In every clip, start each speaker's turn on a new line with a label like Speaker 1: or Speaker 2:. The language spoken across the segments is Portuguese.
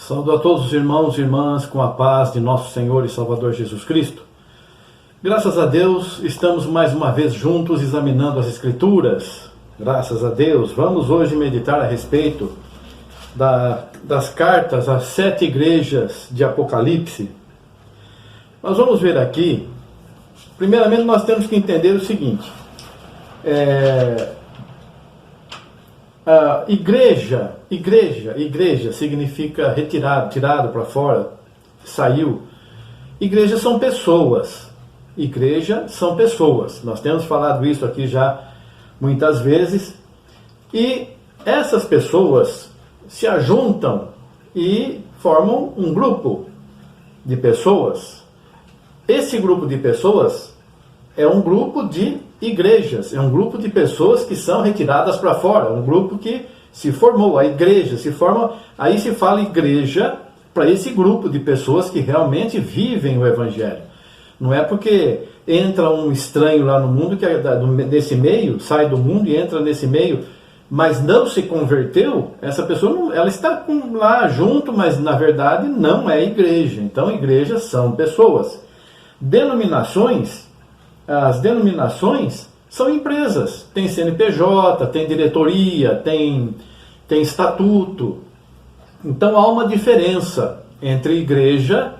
Speaker 1: Saúdo a todos os irmãos e irmãs com a paz de nosso Senhor e Salvador Jesus Cristo. Graças a Deus, estamos mais uma vez juntos examinando as Escrituras. Graças a Deus, vamos hoje meditar a respeito das cartas às 7 igrejas de Apocalipse. Nós vamos ver aqui, primeiramente nós temos que entender o seguinte, igreja significa retirado, tirado para fora, saiu. Igreja são pessoas. Igreja são pessoas. Nós temos falado isso aqui já muitas vezes. E essas pessoas se ajuntam e formam um grupo de pessoas. Esse grupo de pessoas é um grupo de igrejas, é um grupo de pessoas que são retiradas para fora, um grupo que se formou, a igreja se forma, aí se fala igreja para esse grupo de pessoas que realmente vivem o Evangelho. Não é porque entra um estranho lá no mundo, que desse meio, sai do mundo e entra nesse meio, mas não se converteu, essa pessoa não, ela está lá junto, mas na verdade não é igreja. Então igrejas são pessoas. As denominações são empresas, tem CNPJ, tem diretoria, tem estatuto. Então há uma diferença entre igreja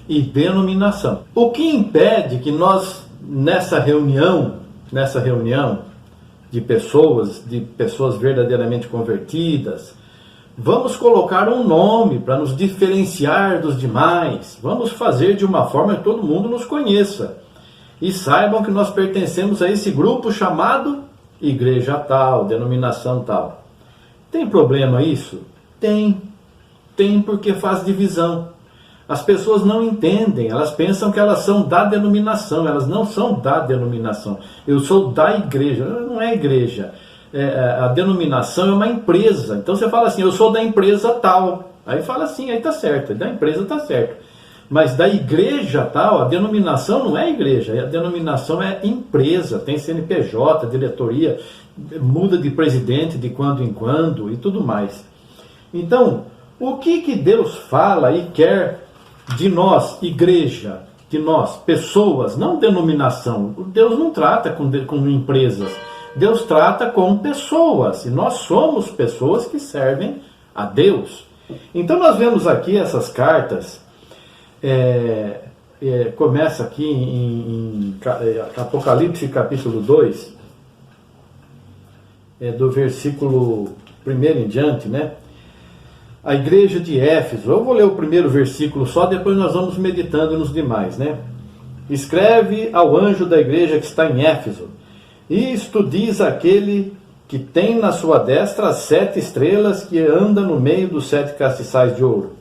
Speaker 1: e denominação. O que impede que nós, nessa reunião de pessoas verdadeiramente convertidas, vamos colocar um nome para nos diferenciar dos demais, vamos fazer de uma forma que todo mundo nos conheça e saibam que nós pertencemos a esse grupo chamado igreja tal, denominação tal. Tem problema isso? Tem porque faz divisão. As pessoas não entendem, elas pensam que elas são da denominação, elas não são da denominação. Eu sou da igreja, não é igreja. A denominação é uma empresa. Então você fala assim, eu sou da empresa tal. Aí fala assim, aí tá certo, da empresa tá certo. Mas da igreja tal, a denominação não é igreja, a denominação é empresa, tem CNPJ, diretoria, muda de presidente de quando em quando e tudo mais. Então, o que Deus fala e quer de nós, igreja, de nós, pessoas, não denominação? Deus não trata com empresas, Deus trata com pessoas, e nós somos pessoas que servem a Deus. Então nós vemos aqui essas cartas, começa aqui em Apocalipse capítulo 2, do versículo 1 em diante, né? A igreja de Éfeso, eu vou ler o primeiro versículo só, depois nós vamos meditando nos demais, né? Escreve ao anjo da igreja que está em Éfeso: isto diz aquele que tem na sua destra as 7 estrelas, que anda no meio dos 7 castiçais de ouro.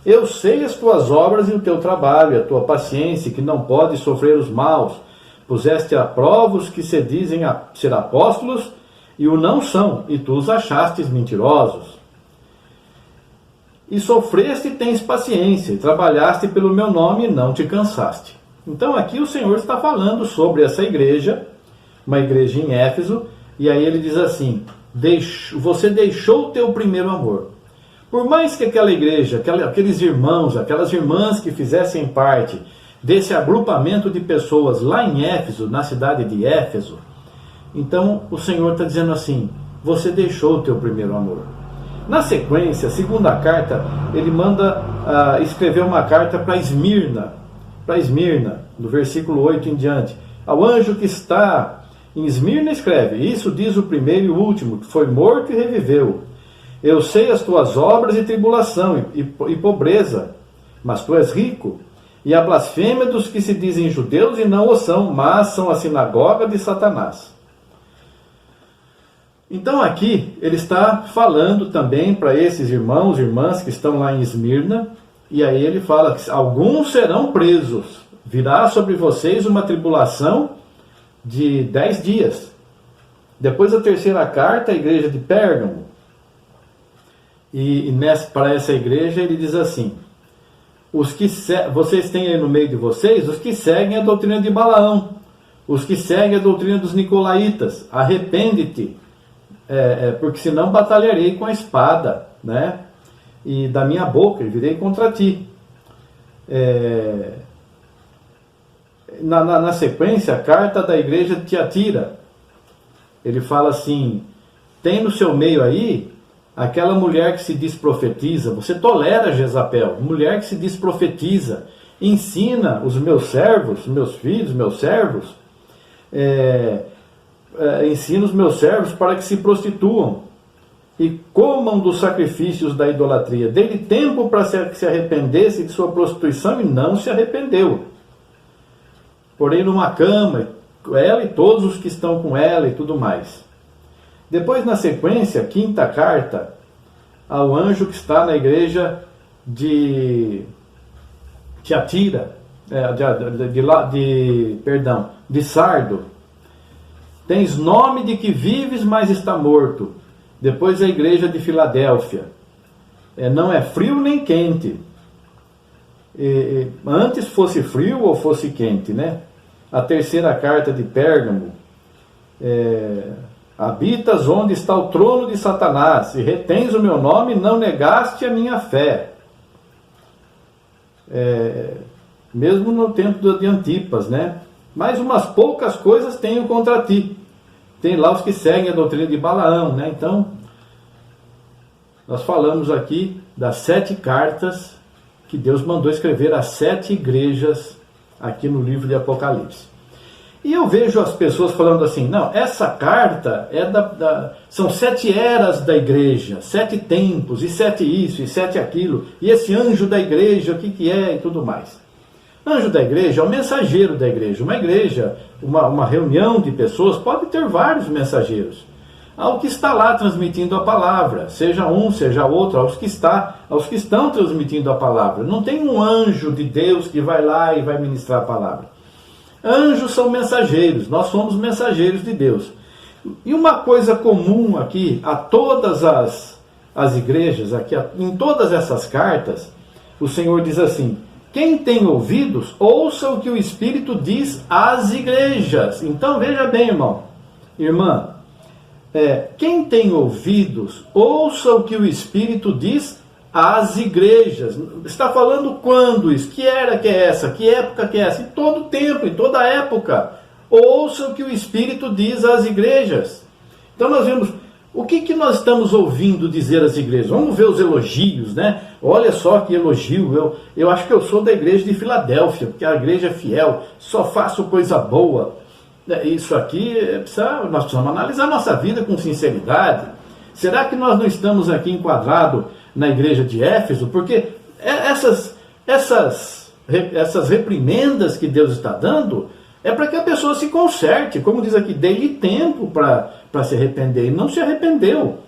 Speaker 1: Eu sei as tuas obras e o teu trabalho, a tua paciência, que não podes sofrer os maus. Puseste a prova os que se dizem ser apóstolos e o não são, e tu os achastes mentirosos. E sofreste e tens paciência, e trabalhaste pelo meu nome e não te cansaste. Então aqui o Senhor está falando sobre essa igreja, uma igreja em Éfeso, e aí ele diz assim, você deixou o teu primeiro amor. Por mais que aquela igreja, aqueles irmãos, aquelas irmãs que fizessem parte desse agrupamento de pessoas lá em Éfeso, na cidade de Éfeso, então o Senhor está dizendo assim, você deixou o teu primeiro amor. Na sequência, a segunda carta, ele manda escrever uma carta para Esmirna, do versículo 8 em diante. Ao anjo que está em Esmirna escreve, isso diz o primeiro e o último, que foi morto e reviveu. Eu sei as tuas obras e tribulação e pobreza, mas tu és rico, e a blasfêmia dos que se dizem judeus e não o são, mas são a sinagoga de Satanás. Então aqui ele está falando também para esses irmãos e irmãs que estão lá em Esmirna, e aí ele fala que alguns serão presos, virá sobre vocês uma tribulação de 10 dias. Depois a terceira carta, a igreja de Pérgamo, e para essa igreja ele diz assim, vocês têm aí no meio de vocês os que seguem a doutrina de Balaão, os que seguem a doutrina dos nicolaítas, arrepende-te, porque senão batalharei com a espada, né? e da minha boca e virei contra ti. Na sequência, a carta da igreja de Tiatira, ele fala assim: tem no seu meio aí aquela mulher que se diz profetiza, você tolera Jezabel, mulher que se diz profetiza, ensina os meus servos, meus filhos, meus servos, ensina os meus servos para que se prostituam e comam dos sacrifícios da idolatria. Dei-lhe tempo para que se arrependesse de sua prostituição e não se arrependeu. Porém numa cama, ela e todos os que estão com ela e tudo mais. Depois, na sequência, quinta carta ao anjo que está na igreja de Tiatira, de Sardo. Tens nome de que vives, mas está morto. Depois a igreja de Filadélfia. Não é frio nem quente. Antes fosse frio ou fosse quente, né? A terceira carta de Pérgamo. Habitas onde está o trono de Satanás, e retens o meu nome, não negaste a minha fé. Mesmo no tempo de Antipas, né? Mas umas poucas coisas tenho contra ti. Tem lá os que seguem a doutrina de Balaão, né? Então, nós falamos aqui das 7 cartas que Deus mandou escrever às 7 igrejas aqui no livro de Apocalipse. E eu vejo as pessoas falando assim: não, essa carta são 7 eras da igreja, 7 tempos, e 7 isso, e 7 aquilo, e esse anjo da igreja, o que é, e tudo mais. Anjo da igreja é o mensageiro da igreja. Uma igreja, uma reunião de pessoas, pode ter vários mensageiros. Ao que está lá transmitindo a palavra, seja um, seja outro, aos que estão transmitindo a palavra. Não tem um anjo de Deus que vai lá e vai ministrar a palavra. Anjos são mensageiros, nós somos mensageiros de Deus. E uma coisa comum aqui a todas as igrejas, em todas essas cartas, o Senhor diz assim: quem tem ouvidos, ouça o que o Espírito diz às igrejas. Então veja bem, irmão, irmã, quem tem ouvidos, ouça o que o Espírito diz às igrejas. Está falando quando isso? Que era que é essa? Que época que é essa? Em todo tempo, em toda época. Ouça o que o Espírito diz às igrejas. Então nós vemos o que nós estamos ouvindo dizer às igrejas. Vamos ver os elogios, né? Olha só que elogio. Eu acho que eu sou da igreja de Filadélfia, porque a igreja é fiel, só faço coisa boa. Isso aqui, nós precisamos analisar nossa vida com sinceridade. Será que nós não estamos aqui enquadrados na igreja de Éfeso? Porque essas reprimendas que Deus está dando é para que a pessoa se conserte. Como diz aqui, dei-lhe tempo para se arrepender, e não se arrependeu.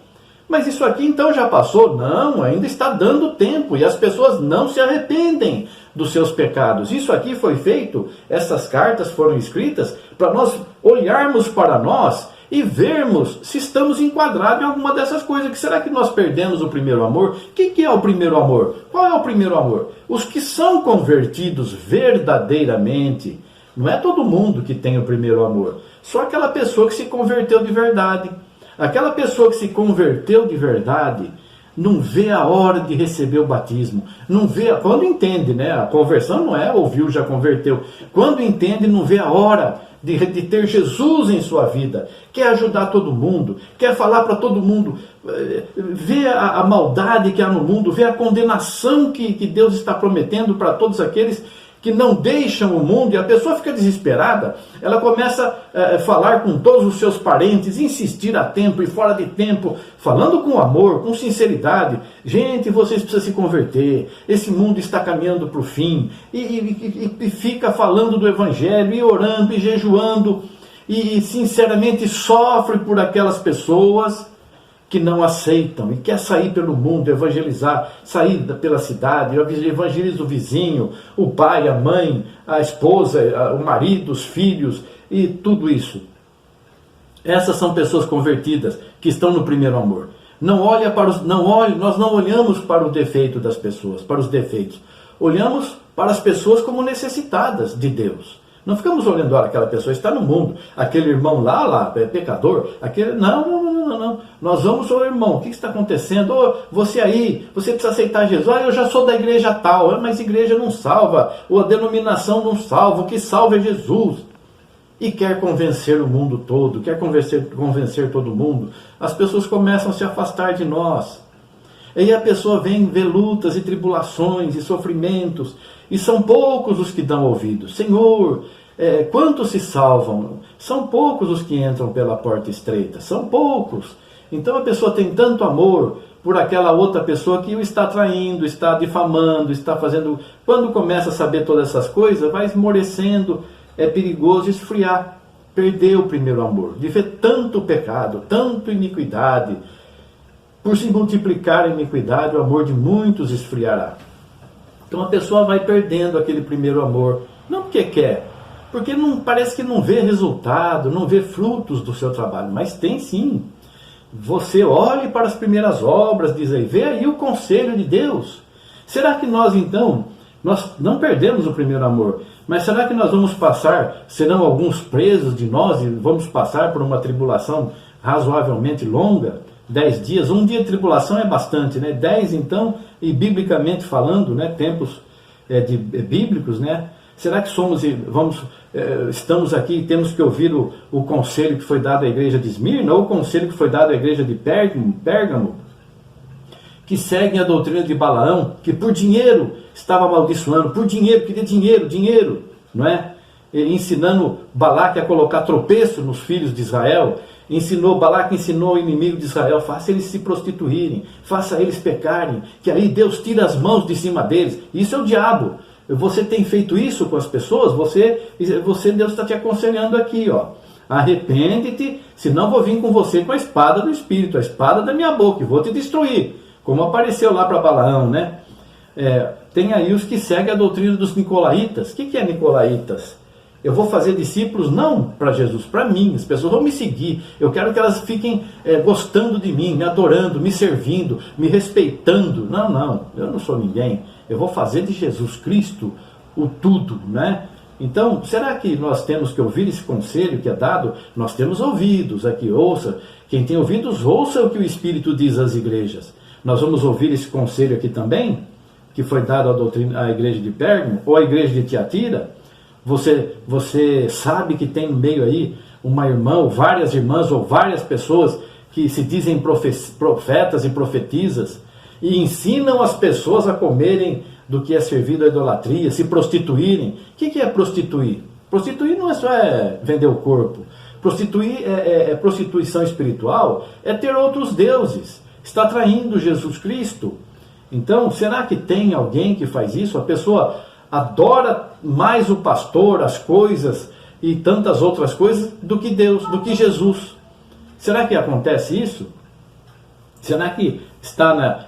Speaker 1: Mas isso aqui então já passou? Não, ainda está dando tempo, e as pessoas não se arrependem dos seus pecados. Isso aqui foi feito, essas cartas foram escritas para nós olharmos para nós e vermos se estamos enquadrados em alguma dessas coisas. Que será que nós perdemos o primeiro amor? O que é o primeiro amor? Qual é o primeiro amor? Os que são convertidos verdadeiramente. Não é todo mundo que tem o primeiro amor, só aquela pessoa que se converteu de verdade. Aquela pessoa que se converteu de verdade não vê a hora de receber o batismo. Não vê, quando entende, né? A conversão não é ouviu, já converteu. Quando entende, não vê a hora de ter Jesus em sua vida. Quer ajudar todo mundo, quer falar para todo mundo, vê a maldade que há no mundo, vê a condenação que Deus está prometendo para todos aqueles que não deixam o mundo, e a pessoa fica desesperada. Ela começa a falar com todos os seus parentes, insistir a tempo e fora de tempo, falando com amor, com sinceridade. Gente, vocês precisam se converter, esse mundo está caminhando para o fim, e fica falando do Evangelho, e orando, e jejuando, e sinceramente sofre por aquelas pessoas que não aceitam e quer sair pelo mundo, evangelizar, sair pela cidade, evangeliza o vizinho, o pai, a mãe, a esposa, o marido, os filhos e tudo isso. Essas são pessoas convertidas que estão no primeiro amor. Nós não olhamos para o defeito das pessoas, para os defeitos. Olhamos para as pessoas como necessitadas de Deus. Não ficamos olhando, olha, aquela pessoa está no mundo, aquele irmão lá é pecador, aquele... Não. Nós vamos ao irmão, o que está acontecendo? Oh, você aí, você precisa aceitar Jesus. Ah, eu já sou da igreja tal, mas igreja não salva, ou a denominação não salva, o que salva é Jesus. E quer convencer o mundo todo, quer convencer todo mundo. As pessoas começam a se afastar de nós. E aí a pessoa vem ver lutas e tribulações e sofrimentos, e são poucos os que dão ouvidos. Senhor, quantos se salvam? São poucos os que entram pela porta estreita, são poucos. Então a pessoa tem tanto amor por aquela outra pessoa que o está traindo, está difamando, está fazendo... Quando começa a saber todas essas coisas, vai esmorecendo, é perigoso esfriar, perder o primeiro amor, de ver tanto pecado, tanta iniquidade. Por se multiplicar a iniquidade, o amor de muitos esfriará. Então a pessoa vai perdendo aquele primeiro amor, não porque quer, porque não, parece que não vê resultado, não vê frutos do seu trabalho, mas tem sim. Você olhe para as primeiras obras, diz aí, vê aí o conselho de Deus. Será que nós então, nós não perdemos o primeiro amor, mas será que nós vamos passar, serão alguns presos de nós e vamos passar por uma tribulação razoavelmente longa? 10 dias, um dia de tribulação é bastante, né? 10 então, e biblicamente falando, né? Tempos bíblicos, né? Será que estamos aqui e temos que ouvir o conselho que foi dado à igreja de Esmirna, ou o conselho que foi dado à igreja de Pérgamo, que seguem a doutrina de Balaão, que por dinheiro estava amaldiçoando, por dinheiro, queria dinheiro, não é? Ensinando Balaque a colocar tropeço nos filhos de Israel. Balaque ensinou o inimigo de Israel, faça eles se prostituírem, faça eles pecarem, que aí Deus tira as mãos de cima deles. Isso é o diabo. Você tem feito isso com as pessoas, Deus está te aconselhando aqui, ó. Arrepende-te, senão vou vir com você com a espada do Espírito, a espada da minha boca, e vou te destruir. Como apareceu lá para Balaão, né? Tem aí os que seguem a doutrina dos nicolaítas. O que é nicolaítas? Eu vou fazer discípulos não para Jesus, para mim. As pessoas vão me seguir. Eu quero que elas fiquem gostando de mim, me adorando, me servindo, me respeitando. Não, eu não sou ninguém. Eu vou fazer de Jesus Cristo o tudo, né? Então, será que nós temos que ouvir esse conselho que é dado? Nós temos ouvidos aqui, ouça. Quem tem ouvidos, ouça o que o Espírito diz às igrejas. Nós vamos ouvir esse conselho aqui também, que foi dado à igreja de Pérgamo, ou à igreja de Tiatira. Você sabe que tem no meio aí uma irmã, ou várias irmãs, ou várias pessoas que se dizem profetas e profetisas e ensinam as pessoas a comerem do que é servido à idolatria, se prostituírem. O que é prostituir? Prostituir não é só vender o corpo. Prostituir prostituição espiritual, é ter outros deuses. Está traindo Jesus Cristo. Então, será que tem alguém que faz isso? A pessoa adora mais o pastor, as coisas e tantas outras coisas do que Deus, do que Jesus. Será que acontece isso? Será que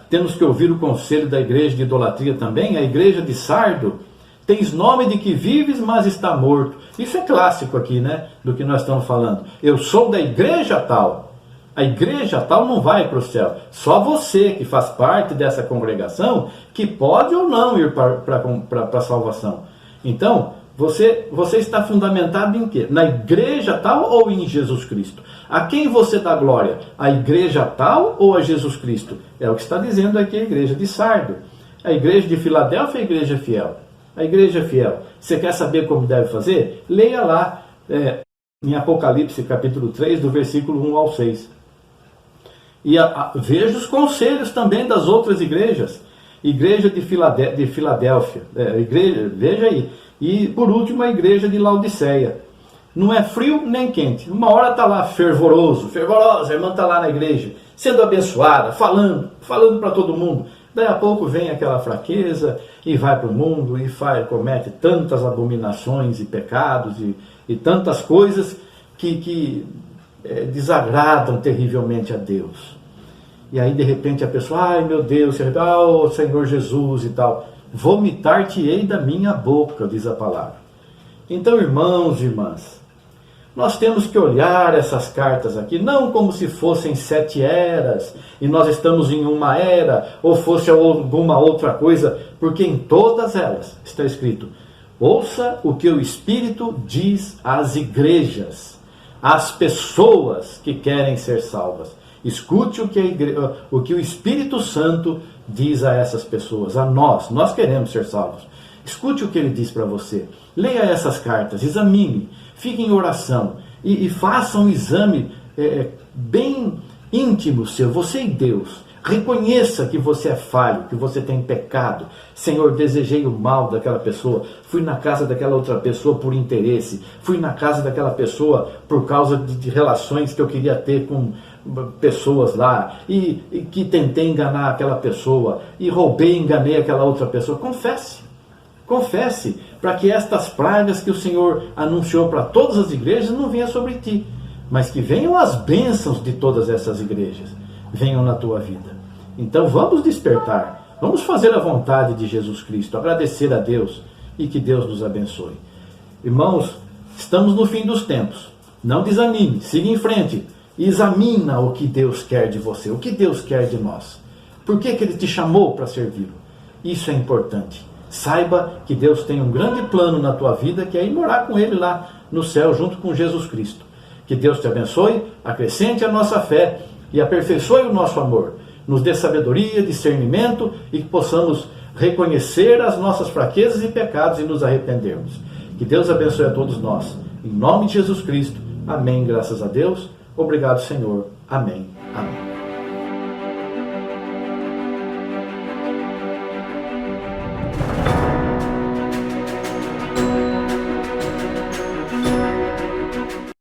Speaker 1: temos que ouvir o conselho da igreja de idolatria também? A igreja de Sardo, tens nome de que vives, mas está morto. Isso é clássico aqui, né? Do que nós estamos falando. Eu sou da igreja tal. A igreja tal não vai para o céu. Só você que faz parte dessa congregação que pode ou não ir para a salvação. Então, você está fundamentado em quê? Na igreja tal ou em Jesus Cristo? A quem você dá glória? A igreja tal ou a Jesus Cristo? É o que está dizendo aqui a igreja de Sardo. A igreja de Filadélfia é a igreja fiel. A igreja fiel. Você quer saber como deve fazer? Leia lá em Apocalipse capítulo 3, do versículo 1 ao 6. E veja os conselhos também das outras igrejas. Igreja de Filadélfia. Veja aí. E por último a igreja de Laodiceia. Não é frio nem quente. Uma hora está lá fervorosa, a irmã está lá na igreja, sendo abençoada, falando para todo mundo. Daí a pouco vem aquela fraqueza e vai para o mundo e comete tantas abominações e pecados e tantas coisas que desagradam terrivelmente a Deus. E aí de repente a pessoa, ai meu Deus, Senhor Jesus e tal, vomitar-te-ei da minha boca, diz a palavra. Então, irmãos e irmãs, nós temos que olhar essas cartas aqui, não como se fossem 7 eras, e nós estamos em uma era, ou fosse alguma outra coisa, porque em todas elas está escrito,
Speaker 2: Ouça o que o Espírito diz às igrejas, às pessoas que querem ser salvas. Escute o que o Espírito Santo diz a essas pessoas, a nós. Nós queremos ser salvos. Escute o que ele diz para você. Leia essas cartas, examine, fique em oração e faça um exame bem íntimo seu, você e Deus. Reconheça que você é falho, que você tem pecado. Senhor, desejei o mal daquela pessoa. Fui na casa daquela outra pessoa por interesse. Fui na casa daquela pessoa por causa de relações que eu queria ter com pessoas lá. E que tentei enganar aquela pessoa. E roubei e enganei aquela outra pessoa. Confesse. Confesse, para que estas pragas que o Senhor anunciou para todas as igrejas não venham sobre ti. Mas que venham as bênçãos de todas essas igrejas. Venham na tua vida. Então vamos despertar, vamos fazer a vontade de Jesus Cristo, agradecer a Deus e que Deus nos abençoe. Irmãos, estamos no fim dos tempos, não desanime, siga em frente, examina o que Deus quer de você, o que Deus quer de nós, por que Ele te chamou para servi-lo. Isso é importante. Saiba que Deus tem um grande plano na tua vida, que é ir morar com Ele lá no céu, junto com Jesus Cristo. Que Deus te abençoe, acrescente a nossa fé e aperfeiçoe o nosso amor, nos dê sabedoria, discernimento e que possamos reconhecer as nossas fraquezas e pecados e nos arrependermos. Que Deus abençoe a todos nós. Em nome de Jesus Cristo. Amém. Graças a Deus. Obrigado, Senhor. Amém. Amém.